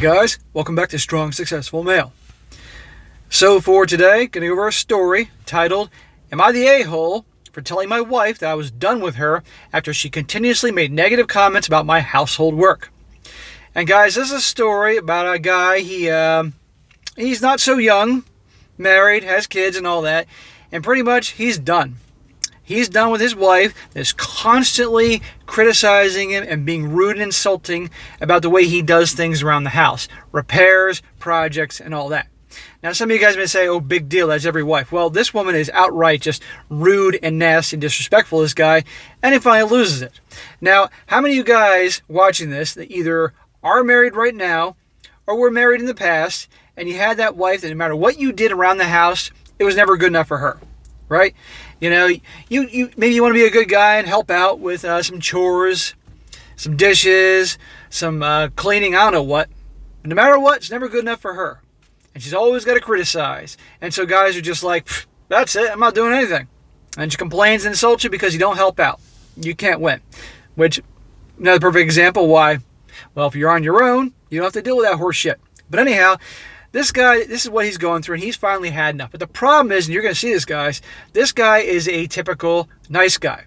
guys, welcome back to Strong Successful Male. So for today, going to go over a story titled, Am I the A-hole for telling my wife that I was done with her after she continuously made negative comments about my household work? And guys, this is a story about a guy, he's not so young, married, has kids and all that, and pretty much he's done. He's done with his wife that's constantly criticizing him and being rude and insulting about the way he does things around the house. Repairs, projects, and all that. Now, some of you guys may say, oh, big deal, that's every wife. Well, this woman is outright just rude and nasty and disrespectful to this guy, and he finally loses it. Now, how many of you guys watching this that either are married right now or were married in the past, and you had that wife that no matter what you did around the house, it was never good enough for her, right? You know, you maybe you want to be a good guy and help out with some chores, some dishes, some cleaning, I don't know what. But no matter what, it's never good enough for her. And she's always got to criticize. And so guys are just like, that's it, I'm not doing anything. And she complains and insults you because you don't help out. You can't win. Which, another perfect example why, well, if you're on your own, you don't have to deal with that horse shit. But anyhow, this guy, this is what he's going through, and he's finally had enough. But the problem is, and you're going to see this, guys, this guy is a typical nice guy.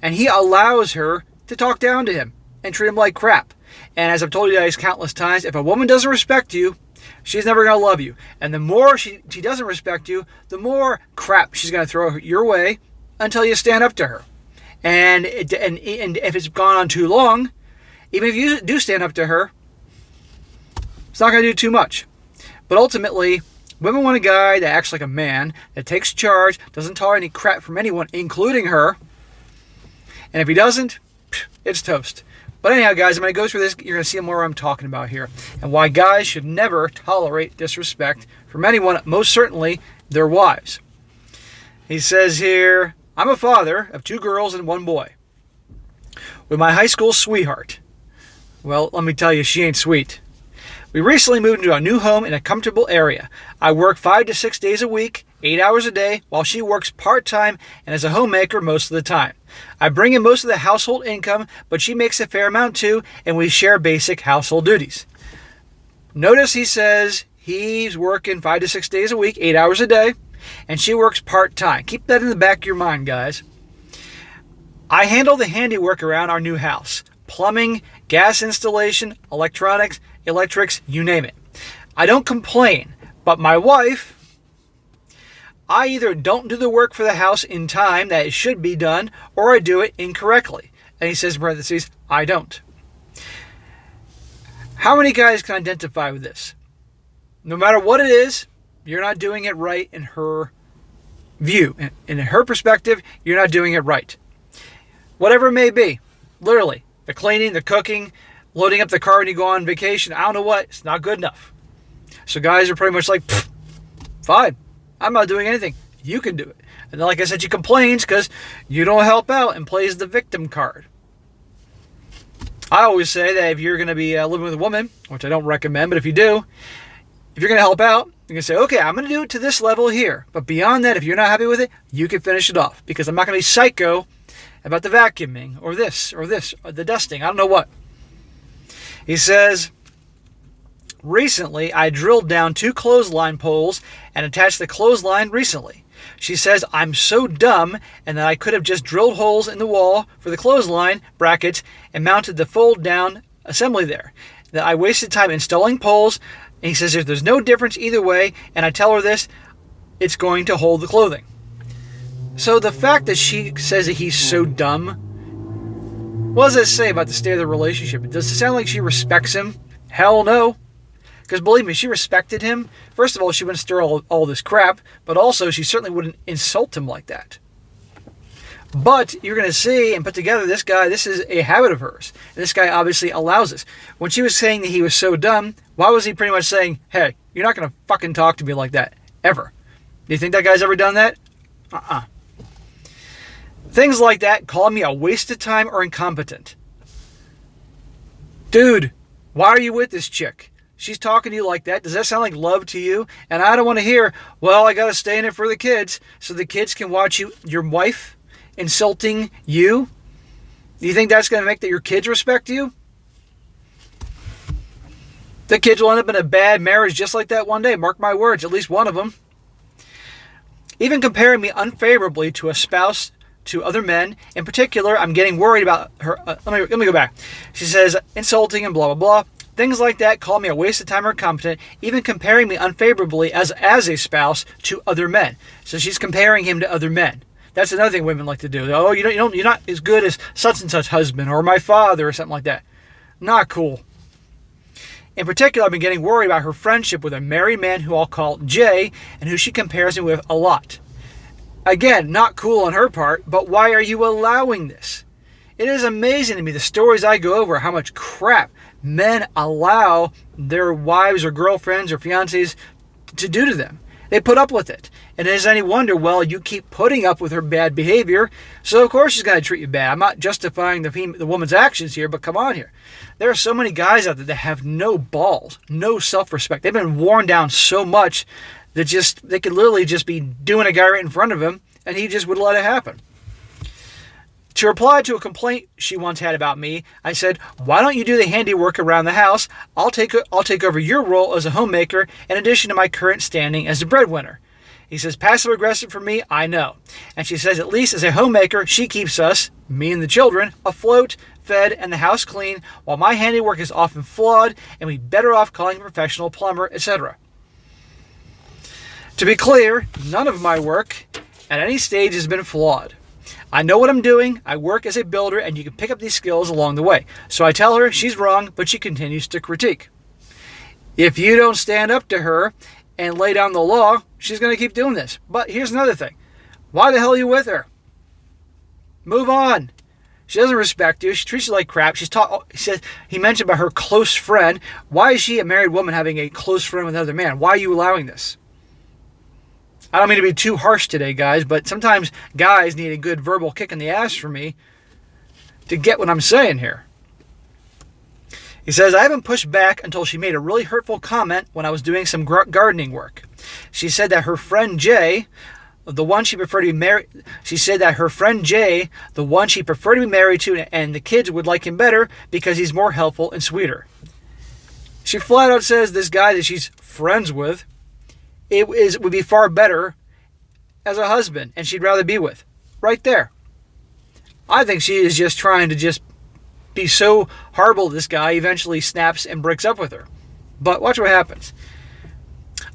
And he allows her to talk down to him and treat him like crap. And as I've told you guys countless times, if a woman doesn't respect you, she's never going to love you. And the more she doesn't respect you, the more crap she's going to throw your way until you stand up to her. And if it's gone on too long, even if you do stand up to her, it's not going to do too much. But ultimately, women want a guy that acts like a man, that takes charge, doesn't tolerate any crap from anyone, including her. And if he doesn't, it's toast. But anyhow, guys, I'm going to go through this. You're going to see more what I'm talking about here. And why guys should never tolerate disrespect from anyone, most certainly their wives. He says here, I'm a father of 2 girls and 1 boy. With my high school sweetheart. Well, let me tell you, she ain't sweet. We recently moved into a new home in a comfortable area. I work 5 to 6 days a week, 8 hours a day, while she works part-time and is a homemaker most of the time. I bring in most of the household income, but she makes a fair amount too, and we share basic household duties. Notice he says he's working 5 to 6 days a week, 8 hours a day, and she works part-time. Keep that in the back of your mind, guys. I handle the handiwork around our new house. Plumbing, gas installation, electronics, electrics, you name it. I don't complain, but my wife, I either don't do the work for the house in time that it should be done, or I do it incorrectly. And he says in parentheses, I don't. How many guys can identify with this? No matter what it is, you're not doing it right in her view. In her perspective, you're not doing it right. Whatever it may be, literally. The cleaning, the cooking, loading up the car when you go on vacation. I don't know what. It's not good enough. So guys are pretty much like, fine. I'm not doing anything. You can do it. And then, like I said, she complains because you don't help out and plays the victim card. I always say that if you're going to be living with a woman, which I don't recommend, but if you do, if you're going to help out, you can say, okay, I'm going to do it to this level here. But beyond that, if you're not happy with it, you can finish it off. Because I'm not going to be psycho about the vacuuming or this, or the dusting. I don't know what. He says, recently I drilled down 2 clothesline poles and attached the clothesline recently. She says I'm so dumb and that I could have just drilled holes in the wall for the clothesline brackets and mounted the fold down assembly there. That I wasted time installing poles. And he says there's no difference either way, and I tell her this, it's going to hold the clothing. So the fact that she says that he's so dumb, what does that say about the state of the relationship? Does it sound like she respects him? Hell no. Because believe me, she respected him. First of all, she wouldn't stir all this crap, but also she certainly wouldn't insult him like that. But you're going to see and put together this guy, this is a habit of hers. And this guy obviously allows this. When she was saying that he was so dumb, why was he pretty much saying, hey, you're not going to fucking talk to me like that, ever? Do you think that guy's ever done that? Things like that, calling me a waste of time or incompetent. Dude, why are you with this chick? She's talking to you like that. Does that sound like love to you? And I don't want to hear, well, I got to stay in it for the kids so the kids can watch your wife insulting you. Do you think that's going to make that your kids respect you? The kids will end up in a bad marriage just like that one day. Mark my words, at least one of them. Even comparing me unfavorably to a spouse to other men. In particular, I'm getting worried about her. Let me go back. She says, insulting and blah, blah, blah. Things like that call me a waste of time or incompetent, even comparing me unfavorably as a spouse to other men. So she's comparing him to other men. That's another thing women like to do. Oh, you're not as good as such and such husband or my father or something like that. Not cool. In particular, I've been getting worried about her friendship with a married man who I'll call Jay and who she compares me with a lot. Again, not cool on her part, but why are you allowing this? It is amazing to me the stories I go over, how much crap men allow their wives or girlfriends or fiancés to do to them. They put up with it. And it is any wonder, well, you keep putting up with her bad behavior, so of course she's going to treat you bad. I'm not justifying the woman's actions here, but come on here. There are so many guys out there that have no balls, no self-respect. They've been worn down so much that they could literally just be doing a guy right in front of him, and he just would let it happen. To reply to a complaint she once had about me, I said, why don't you do the handiwork around the house? I'll take over your role as a homemaker in addition to my current standing as the breadwinner. He says, passive aggressive for me, I know. And she says, at least as a homemaker, she keeps us, me and the children, afloat, fed, and the house clean, while my handiwork is often flawed, and we'd better off calling a professional plumber, etc. To be clear, none of my work at any stage has been flawed. I know what I'm doing, I work as a builder, and you can pick up these skills along the way. So I tell her she's wrong, but she continues to critique. If you don't stand up to her and lay down the law, she's going to keep doing this. But here's another thing. Why the hell are you with her? Move on. She doesn't respect you. She treats you like crap. He mentioned about her close friend. Why is she, a married woman, having a close friend with another man? Why are you allowing this? I don't mean to be too harsh today, guys, but sometimes guys need a good verbal kick in the ass from me to get what I'm saying here. He says, I haven't pushed back until she made a really hurtful comment when I was doing some gardening work. She said that her friend Jay, the one she preferred to be married, to, and the kids would like him better because he's more helpful and sweeter. She flat out says this guy that she's friends with, would be far better as a husband, and she'd rather be with. Right there. I think she is just trying to be so horrible this guy eventually snaps and breaks up with her. But watch what happens.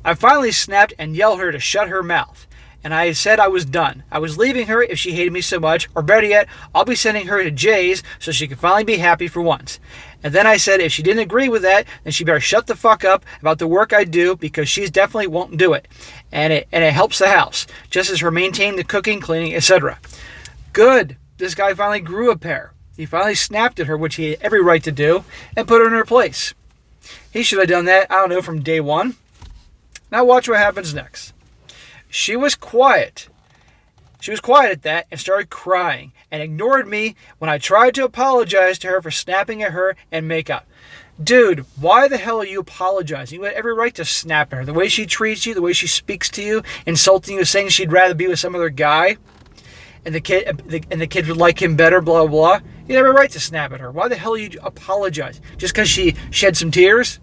I finally snapped and yelled at her to shut her mouth. And I said I was done. I was leaving her if she hated me so much, or better yet, I'll be sending her to Jay's so she can finally be happy for once. And then I said if she didn't agree with that, then she better shut the fuck up about the work I do because she definitely won't do it. And it helps the house, just as her maintaining the cooking, cleaning, etc. Good. This guy finally grew a pair. He finally snapped at her, which he had every right to do, and put her in her place. He should have done that, I don't know, from day one. Now watch what happens next. She was quiet. She was quiet at that and started crying and ignored me when I tried to apologize to her for snapping at her and make up. Dude, why the hell are you apologizing? You had every right to snap at her. The way she treats you, the way she speaks to you, insulting you, saying she'd rather be with some other guy, and the kid would like him better, blah, blah, blah. You had every right to snap at her. Why the hell are you apologizing? Just because she shed some tears?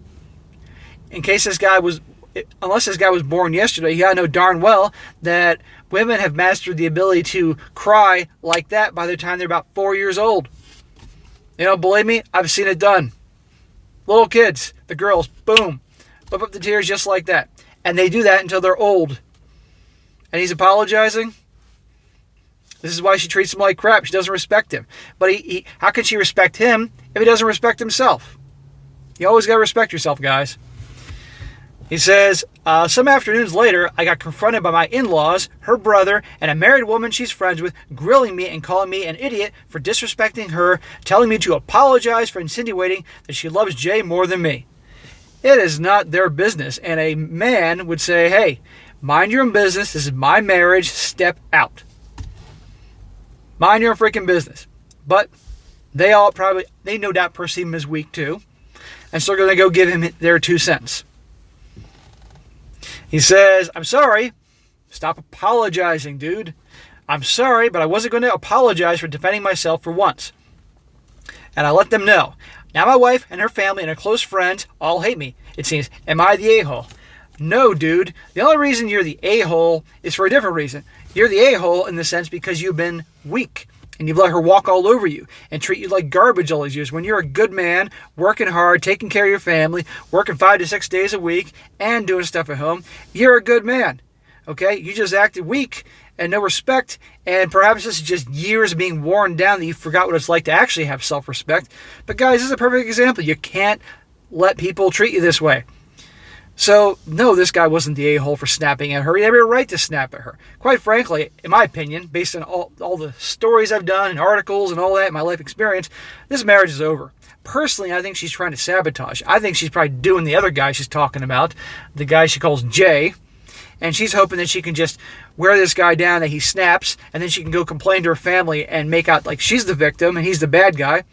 Unless this guy was born yesterday, you gotta know darn well that women have mastered the ability to cry like that by the time they're about 4 years old. You don't believe me? I've seen it done. Little kids, the girls, boom, whip up the tears just like that. And they do that until they're old. And he's apologizing? This is why she treats him like crap. She doesn't respect him. But how can she respect him if he doesn't respect himself? You always gotta respect yourself, guys. He says, some afternoons later, I got confronted by my in-laws, her brother, and a married woman she's friends with, grilling me and calling me an idiot for disrespecting her, telling me to apologize for insinuating that she loves Jay more than me. It is not their business, and a man would say, hey, mind your own business, this is my marriage, step out. Mind your own freaking business. But they no doubt perceive him as weak too, and so they're going to go give him their 2 cents. He says, I'm sorry. Stop apologizing, dude. I'm sorry, but I wasn't going to apologize for defending myself for once. and I let them know. Now my wife and her family and her close friends all hate me, it seems. Am I the a-hole? No, dude. The only reason you're the a-hole is for a different reason. You're the a-hole in the sense because you've been weak. And you've let her walk all over you and treat you like garbage all these years. When you're a good man, working hard, taking care of your family, working 5 to 6 days a week, and doing stuff at home, you're a good man. Okay? You just acted weak and no respect. And perhaps this is just years of being worn down that you forgot what it's like to actually have self-respect. But guys, this is a perfect example. You can't let people treat you this way. So, no, this guy wasn't the a-hole for snapping at her. He had every right to snap at her. Quite frankly, in my opinion, based on all the stories I've done and articles and all that, my life experience, this marriage is over. Personally, I think she's trying to sabotage. I think she's probably doing the other guy she's talking about, the guy she calls Jay, and she's hoping that she can just wear this guy down, that he snaps, and then she can go complain to her family and make out like she's the victim and he's the bad guy,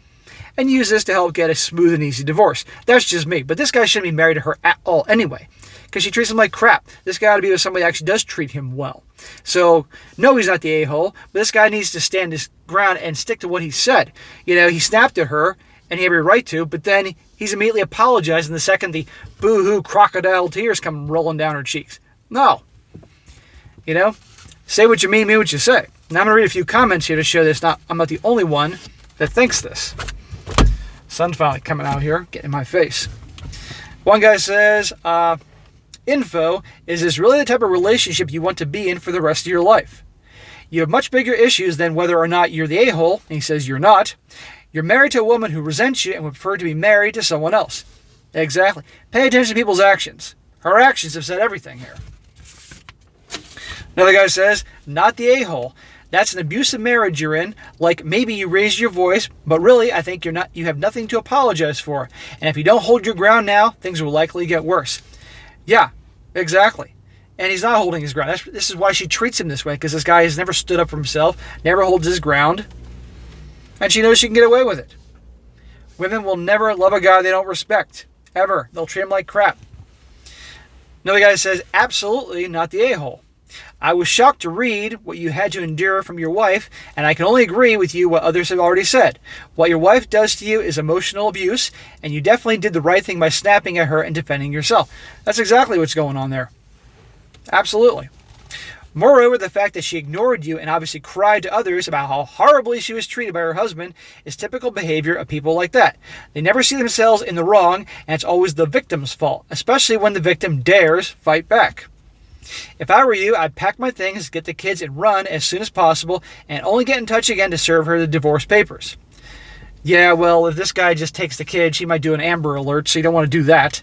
and use this to help get a smooth and easy divorce. That's just me. But this guy shouldn't be married to her at all anyway, because she treats him like crap. This guy ought to be with somebody that actually does treat him well. So, no, he's not the a-hole, but this guy needs to stand his ground and stick to what he said. You know, he snapped at her, and he had every right to, but then he's immediately apologizing the second the boo-hoo crocodile tears come rolling down her cheeks. No. You know, say what you mean what you say. Now I'm going to read a few comments here to show that I'm not the only one that thinks this. Sun's finally coming out here, getting in my face. One guy says, info, is this really the type of relationship you want to be in for the rest of your life? You have much bigger issues than whether or not you're the a-hole, and he says you're not. You're married to a woman who resents you and would prefer to be married to someone else. Exactly. Pay attention to people's actions. Her actions have said everything here. Another guy says, not the a-hole. That's an abusive marriage you're in. Like maybe you raised your voice, but really I think you have nothing to apologize for. And if you don't hold your ground now, things will likely get worse. Yeah, exactly. And he's not holding his ground. This is why she treats him this way, because this guy has never stood up for himself, never holds his ground, and she knows she can get away with it. Women will never love a guy they don't respect, ever. They'll treat him like crap. Another guy says, absolutely not the a-hole. I was shocked to read what you had to endure from your wife, and I can only agree with you what others have already said. What your wife does to you is emotional abuse, and you definitely did the right thing by snapping at her and defending yourself. That's exactly what's going on there. Absolutely. Moreover, the fact that she ignored you and obviously cried to others about how horribly she was treated by her husband is typical behavior of people like that. They never see themselves in the wrong, and it's always the victim's fault, especially when the victim dares fight back. If I were you, I'd pack my things, get the kids, and run as soon as possible, and only get in touch again to serve her the divorce papers. Yeah, well, if this guy just takes the kid, she might do an Amber Alert, so you don't want to do that.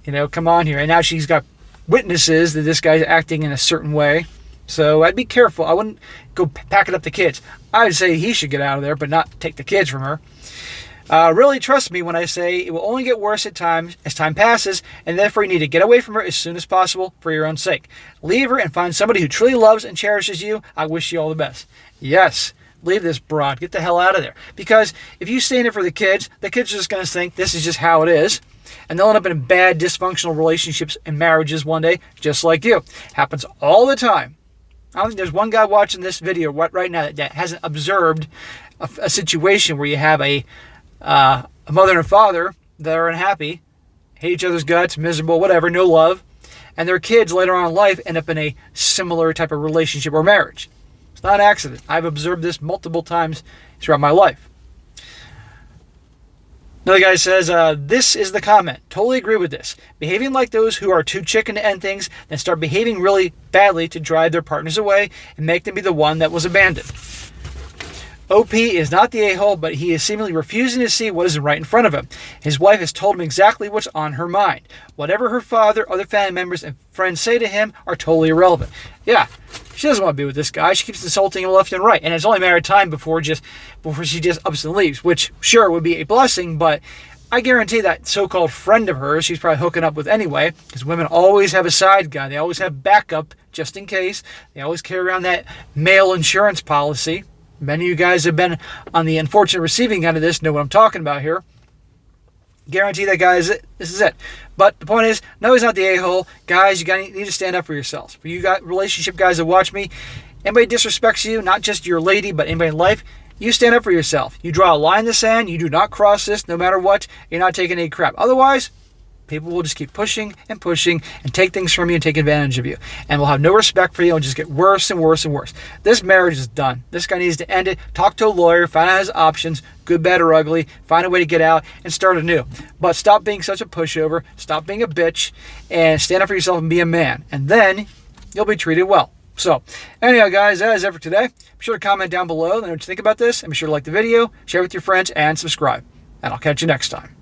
You know, come on here. And now she's got witnesses that this guy's acting in a certain way. So I'd be careful. I wouldn't go packing up the kids. I'd say he should get out of there, but not take the kids from her. Really trust me when I say it will only get worse at times as time passes, and therefore you need to get away from her as soon as possible for your own sake. Leave her and find somebody who truly loves and cherishes you. I wish you all the best. Yes, leave this broad. Get the hell out of there. Because if you stay in it for the kids are just going to think this is just how it is, and they'll end up in bad, dysfunctional relationships and marriages one day, just like you. Happens all the time. I don't think there's one guy watching this video right now that hasn't observed a situation where you have a mother and a father that are unhappy, hate each other's guts, miserable, whatever, no love, and their kids later on in life end up in a similar type of relationship or marriage. It's not an accident. I've observed this multiple times throughout my life. Another guy says, this is the comment. Totally agree with this. Behaving like those who are too chicken to end things, then start behaving really badly to drive their partners away and make them be the one that was abandoned. OP is not the a-hole, but he is seemingly refusing to see what is right in front of him. His wife has told him exactly what's on her mind. Whatever her father, other family members, and friends say to him are totally irrelevant. Yeah, she doesn't want to be with this guy. She keeps insulting him left and right. And it's only a matter of time before she just ups and leaves, which sure would be a blessing, but I guarantee that so-called friend of hers she's probably hooking up with anyway, because women always have a side guy. They always have backup just in case. They always carry around that male insurance policy. Many of you guys have been on the unfortunate receiving end of this, know what I'm talking about here. Guarantee that, guys, this is it. But the point is, no, he's not the a-hole. Guys, you need to stand up for yourselves. For you relationship guys that watch me, anybody disrespects you, not just your lady, but anybody in life, You stand up for yourself. You draw a line in the sand. You do not cross this no matter what. You're not taking any crap. Otherwise, people will just keep pushing and pushing and take things from you and take advantage of you. And will have no respect for you and just get worse and worse and worse. This marriage is done. This guy needs to end it. Talk to a lawyer. Find out his options, good, bad, or ugly. Find a way to get out and start anew. But stop being such a pushover. Stop being a bitch. And stand up for yourself and be a man. And then you'll be treated well. So, anyhow, guys, that is it for today. Be sure to comment down below. Let me know what you think about this. And be sure to like the video, share it with your friends, and subscribe. And I'll catch you next time.